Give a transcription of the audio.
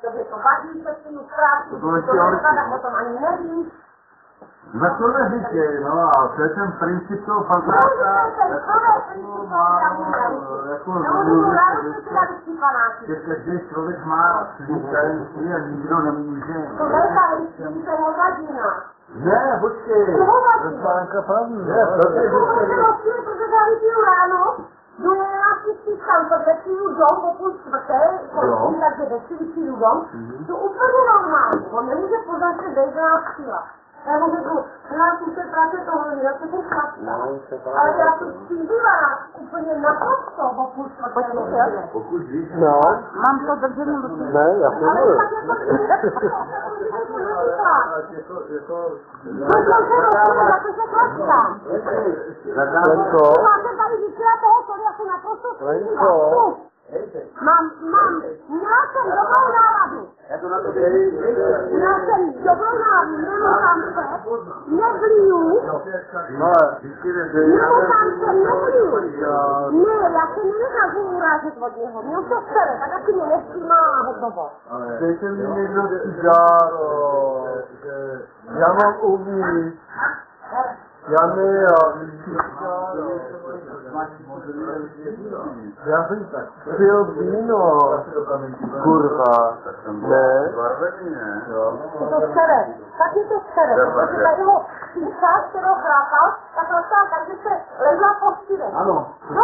Tobě to vadí, že si mu práci, tak o tom ani nevíš. Za to neříkej, no a to je ten princip toho fantáka, že každý člověk má svý tajemství a nikdo nemůže. To nejtajemství se hovadina. Ne, počkej. To hovadí. Pánka pravý. Ne, protože já vypiju ráno, jdu 11 tam, protože přijdu dom o půl čtvrté, takže ve 4 přijdu dom, to úplně normální, on nemůže poznat, že jde 11 síla. Já mu řeknu, já jsem se práce toho, já jsem to špatná. Ale já jsem přijdu úplně naprosto o půl čtvrté. Pokud víš, No. Mám to držení do těch. Ne, já jsem Ale mluvil. tak jako to se chlastám. Lenko. Máte tady vyčera toho, co já jsem naprosto Lenko. Měla jsem dobrou náladu. Měla jsem dobrou náladu, nemůžám se, nebliju. Nemůžám se, nebliju. Ne, já se nenechám urážet od něho, mě už to chce, tak asi mě nevšímá hodnovo. Dejte mi někdo cigár, já mám uvnitř. Já jsem pil víno, kurva, ne? Je to sere, tak je to sere, protože ta jeho část, kterou chrápal, tak rostla tak, že se lezla po styrech. ano. No,